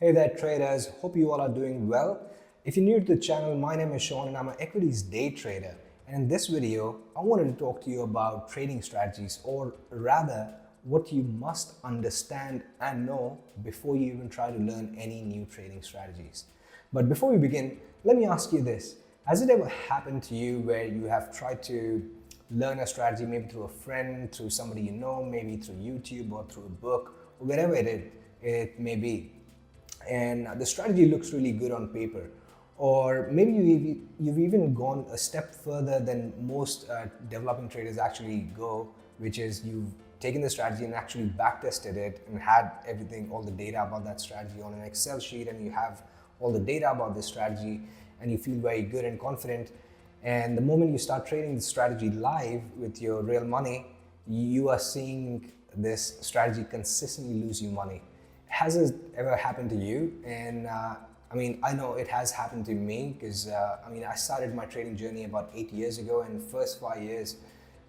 Hey there traders, hope you all are doing well. If you're new to the channel, my name is Shaun and I'm an equities day trader. And in this video, I wanted to talk to you about trading strategies, or rather, what you must understand and know before you even try to learn any new trading strategies. But before we begin, let me ask you this. Has it ever happened to you where you have tried to learn a strategy, maybe through a friend, through somebody you know, maybe through YouTube or through a book, or wherever it may be, and the strategy looks really good on paper, or maybe you've even gone a step further than most developing traders actually go, which is you've taken the strategy and actually backtested it and had everything, all the data about that strategy on an Excel sheet, and you have all the data about this strategy and you feel very good and confident. And the moment you start trading the strategy live with your real money, you are seeing this strategy consistently lose you money. Has it ever happened to you? And I know it has happened to me because I started my trading journey about 8 years ago, and the first 5 years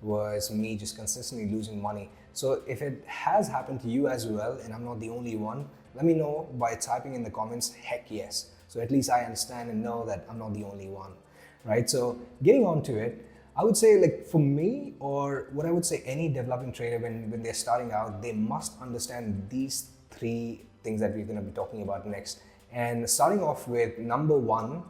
was me just consistently losing money. So if it has happened to you as well, and I'm not the only one, let me know by typing in the comments, heck yes. So at least I understand and know that I'm not the only one, right? So getting on to it, I would say, like, for me, or what I would say any developing trader when they're starting out, they must understand these three things that we're going to be talking about next. And starting off with number one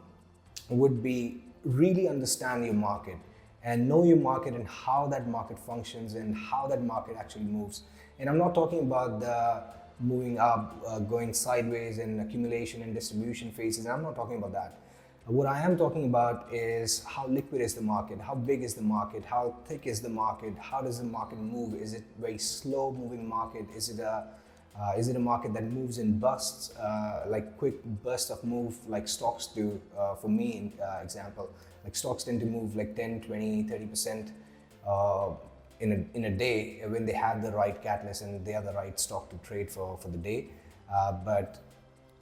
would be really understand your market and know your market and how that market functions and how that market actually moves. And I'm not talking about the moving up, going sideways and accumulation and distribution phases. I'm not talking about that. What I am talking about is how liquid is the market, how big is the market, how thick is the market, how does the market move? Is it very slow moving market? Is it a market that moves in bursts, like quick bursts of move like stocks do? For me, example, like stocks tend to move like 10, 20, 30% in a day when they have the right catalyst and they are the right stock to trade for the day. But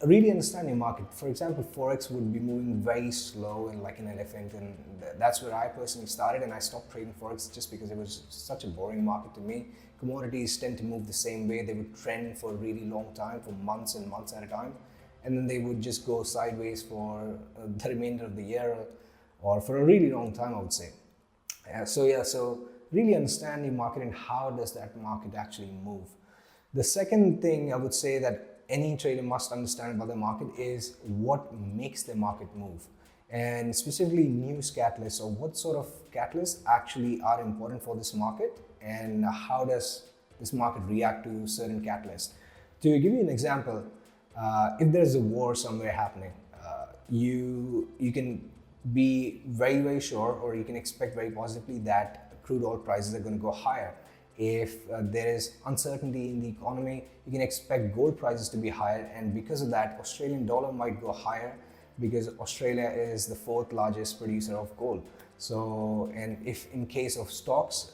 really understand your market. For example, Forex would be moving very slow and like an elephant, and that's where I personally started, and I stopped trading Forex just because it was such a boring market to me. Commodities tend to move the same way. They would trend for a really long time, for months and months at a time, and then they would just go sideways for the remainder of the year, or for a really long time, I would say. So really understand your market and how does that market actually move. The second thing I would say that any trader must understand about the market is what makes the market move, and specifically news catalysts, or what sort of catalysts actually are important for this market, and how does this market react to certain catalysts. To give you an example, if there's a war somewhere happening, you can be very, very sure, or you can expect very positively that crude oil prices are going to go higher. If there is uncertainty in the economy, you can expect gold prices to be higher, and because of that, Australian dollar might go higher because Australia is the fourth largest producer of gold. So, and if in case of stocks,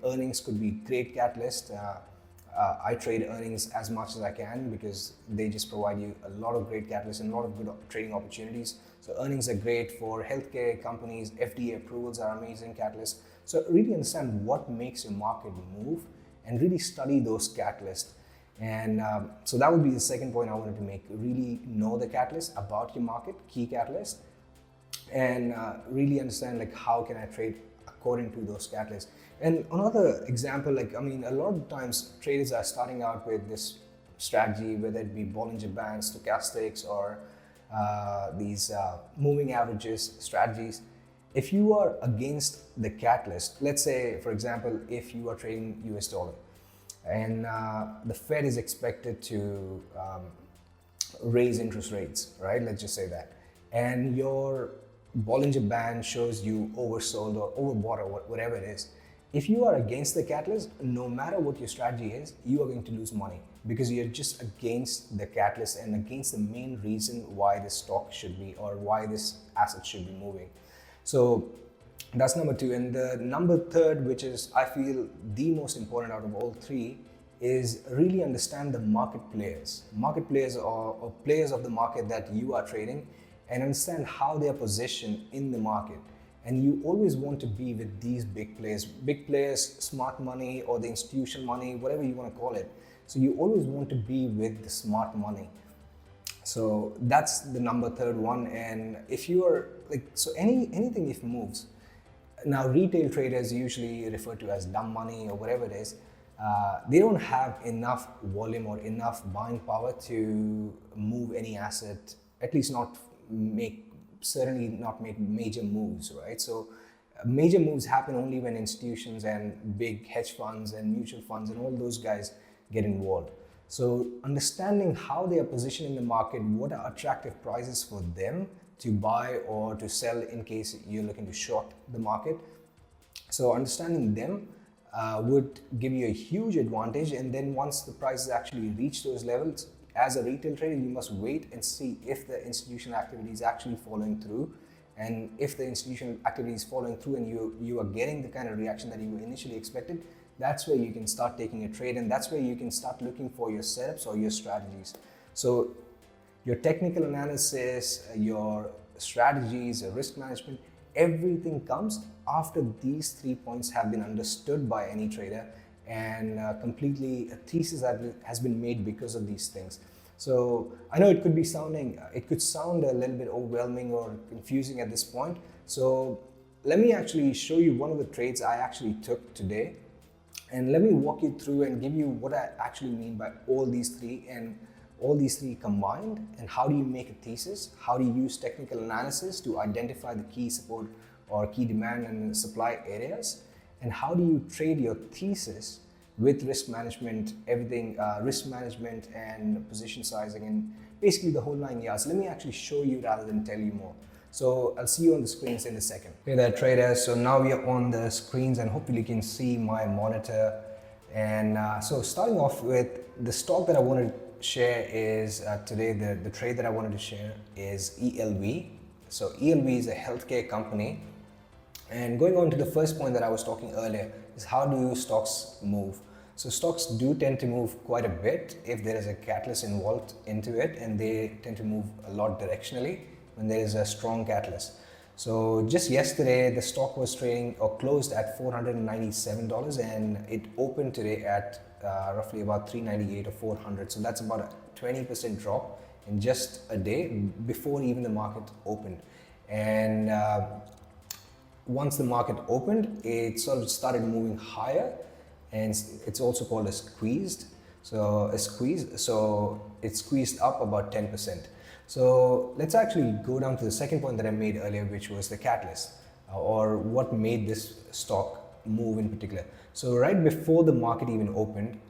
earnings could be great catalyst. I trade earnings as much as I can because they just provide you a lot of great catalysts and a lot of good trading opportunities. So earnings are great for healthcare companies, FDA approvals are amazing catalysts. So really understand what makes your market move and really study those catalysts. And so that would be the second point I wanted to make. Really know the catalyst about your market, key catalyst, and really understand, like, how can I trade according to those catalysts. And another example, a lot of times traders are starting out with this strategy, whether it be Bollinger Bands, stochastics, or these moving averages strategies. If you are against the catalyst, let's say, for example, if you are trading US dollar and the Fed is expected to raise interest rates, right? Let's just say that. And your Bollinger Band shows you oversold or overbought or whatever it is. If you are against the catalyst, no matter what your strategy is, you are going to lose money because you're just against the catalyst and against the main reason why this stock should be, or why this asset should be moving. So that's number two. And the number third, which is, I feel, the most important out of all three, is really understand the market players. Market players, or players of the market that you are trading, and understand how they are positioned in the market. And you always want to be with these big players, smart money, or the institutional money, whatever you want to call it. So you always want to be with the smart money. So that's the number third one. And if you are like, so anything if moves, now retail traders usually referred to as dumb money or whatever it is, they don't have enough volume or enough buying power to move any asset, at least not make, certainly not make major moves, right? So major moves happen only when institutions and big hedge funds and mutual funds and all those guys get involved. So understanding how they are positioned in the market, what are attractive prices for them to buy or to sell in case you're looking to short the market. So understanding them would give you a huge advantage. And then once the prices actually reach those levels, as a retail trader, you must wait and see if the institutional activity is actually following through. And if the institutional activity is following through and you are getting the kind of reaction that you initially expected, that's where you can start taking a trade, and that's where you can start looking for your setups or your strategies. So your technical analysis, your strategies, your risk management, everything comes after these 3 points have been understood by any trader, and completely a thesis that has been made because of these things. So I know it could sound a little bit overwhelming or confusing at this point. So let me actually show you one of the trades I actually took today. And let me walk you through and give you what I actually mean by all these three, and all these three combined, and how do you make a thesis, how do you use technical analysis to identify the key support or key demand and supply areas, and how do you trade your thesis with risk management, everything, risk management and position sizing, and basically the whole 9 yards. Let me actually show you rather than tell you more. So I'll see you on the screens in a second. Hey there traders, so now we are on the screens and hopefully you can see my monitor. And so starting off with the stock that I wanted to share is today, the trade that I wanted to share is ELV. So ELV is a healthcare company. And going on to the first point that I was talking earlier is how do stocks move? So stocks do tend to move quite a bit if there is a catalyst involved into it, and they tend to move a lot directionally when there is a strong catalyst. So just yesterday, the stock was trading or closed at $497, and it opened today at roughly about $398 or 400. So that's about a 20% drop in just a day before even the market opened. And once the market opened, it sort of started moving higher, and it's also called a squeezed. So a squeeze, so it squeezed up about 10%. So let's actually go down to the second point that I made earlier, which was the catalyst, or what made this stock move in particular. So right before the market even opened,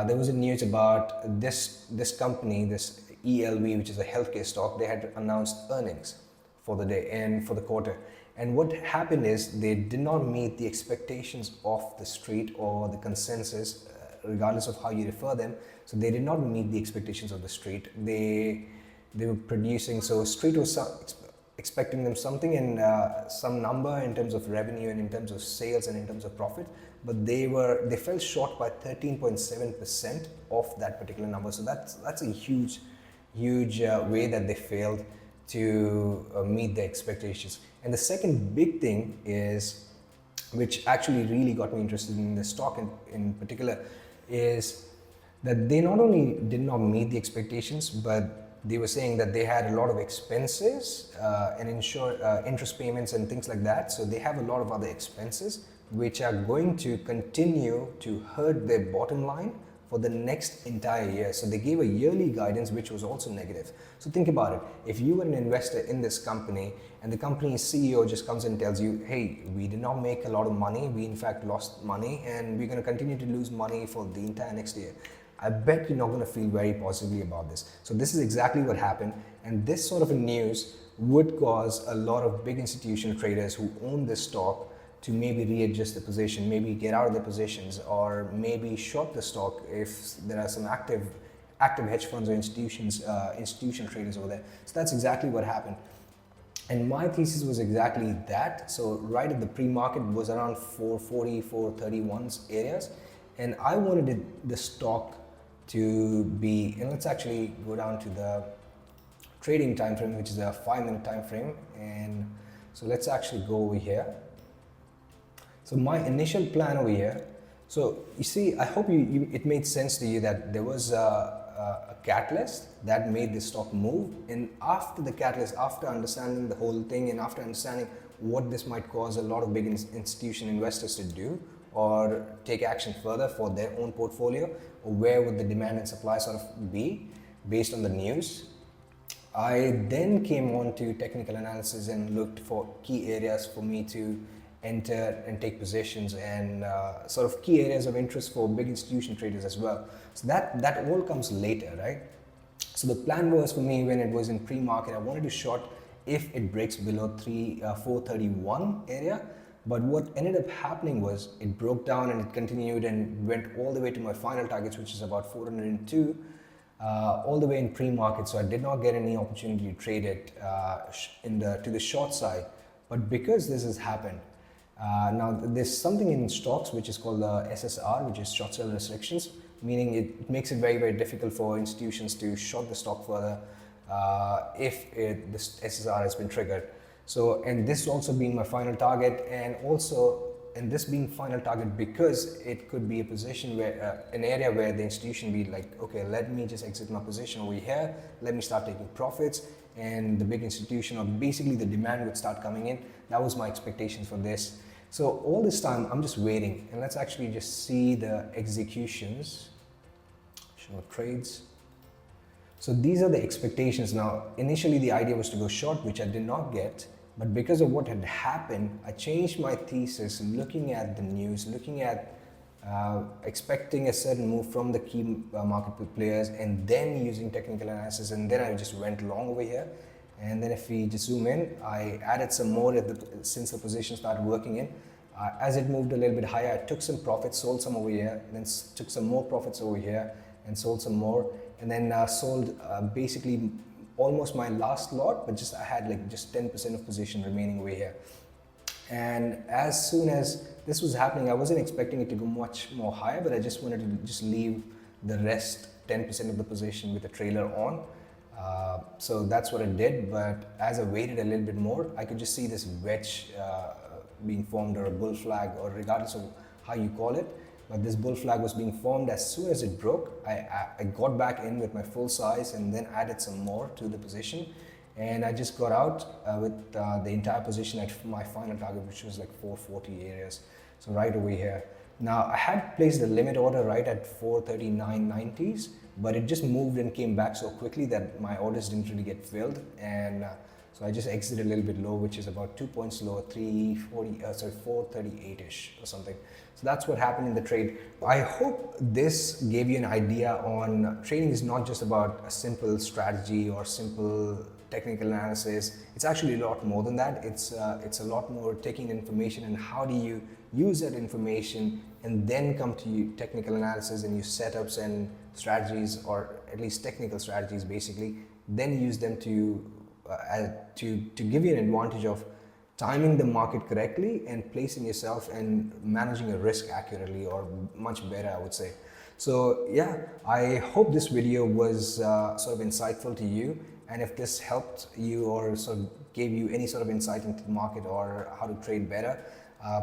there was a news about this company, this ELV, which is a healthcare stock. They had announced earnings for the day and for the quarter. And what happened is they did not meet the expectations of the street or the consensus, regardless of how you refer them. So they did not meet the expectations of the street. They were producing, so street was expecting them something in some number in terms of revenue and in terms of sales and in terms of profit, but they fell short by 13.7% of that particular number. So that's a huge way that they failed to meet their expectations. And the second big thing is, which actually really got me interested in the stock in particular, is that they not only did not meet the expectations, but they were saying that they had a lot of expenses and interest payments and things like that. So they have a lot of other expenses which are going to continue to hurt their bottom line for the next entire year. So they gave a yearly guidance which was also negative. So think about it. If you were an investor in this company and the company's CEO just comes and tells you, hey, we did not make a lot of money, we in fact lost money, and we're going to continue to lose money for the entire next year, I bet you're not going to feel very positively about this. So this is exactly what happened, and this sort of a news would cause a lot of big institutional traders who own this stock to maybe readjust the position, maybe get out of their positions, or maybe short the stock if there are some active hedge funds or institutional traders over there. So that's exactly what happened. And my thesis was exactly that. So right at the pre-market was around 440, 431 areas, and I wanted the stock to be, and let's actually go down to the trading time frame, which is a 5-minute time frame. And so let's actually go over here. So my initial plan over here, so you see, I hope it made sense to you that there was a catalyst that made the stock move. And after the catalyst, after understanding the whole thing and after understanding what this might cause a lot of big institution investors to do or take action further for their own portfolio, or where would the demand and supply sort of be based on the news, I then came on to technical analysis and looked for key areas for me to enter and take positions, and sort of key areas of interest for big institution traders as well. So that all comes later, right? So the plan was for me when it was in pre-market, I wanted to short if it breaks below 431 area. But what ended up happening was it broke down and it continued and went all the way to my final targets, which is about 402, all the way in pre-market. So I did not get any opportunity to trade it to the short side. But because this has happened, now there's something in stocks which is called the SSR, which is short sale restrictions, meaning it makes it very, very difficult for institutions to short the stock further if this SSR has been triggered. So, and this also being my final target, and this being final target because it could be a position where an area where the institution be like, okay, let me just exit my position over here, let me start taking profits, and the big institution, or basically the demand, would start coming in. That was my expectation for this. So all this time I'm just waiting, and let's actually just see the executions. Show trades. So these are the expectations. Now initially the idea was to go short, which I did not get, but because of what had happened, I changed my thesis, looking at the news, looking at expecting a certain move from the key market players, and then using technical analysis, and then I just went long over here. And then if we just zoom in, I added some more since the position started working in. As it moved a little bit higher, I took some profits, sold some over here, and then took some more profits over here and sold some more, and then sold basically almost my last lot, but I had like just 10% of position remaining over here. And as soon as this was happening, I wasn't expecting it to go much more higher, but I just wanted to just leave the rest 10% of the position with the trailer on. So that's what I did. But as I waited a little bit more, I could just see this wedge being formed, or a bull flag, or regardless of how you call it. But this bull flag was being formed. As soon as it broke, I got back in with my full size and then added some more to the position. And I just got out with the entire position at my final target, which was like 440 areas. So right over here. Now I had placed the limit order right at 439.90s, but it just moved and came back so quickly that my orders didn't really get filled. And so I just exited a little bit low, which is about 2 points lower, 438-ish or something. So that's what happened in the trade. I hope this gave you an idea on trading is not just about a simple strategy or simple technical analysis. It's actually a lot more than that. It's a lot more taking information and how do you use that information, and then come to technical analysis and use setups and strategies, or at least technical strategies basically, then use them to give you an advantage of timing the market correctly and placing yourself and managing your risk accurately, or much better, I would say. So yeah, I hope this video was sort of insightful to you, and if this helped you or sort of gave you any sort of insight into the market or how to trade better,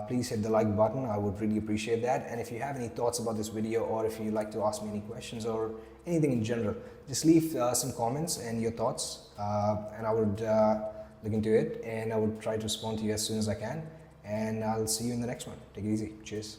please hit the like button. I would really appreciate that. And if you have any thoughts about this video, or if you'd like to ask me any questions or anything in general, just leave some comments and your thoughts, and I would look into it, and I would try to respond to you as soon as I can. And I'll see you in the next one. Take it easy. Cheers.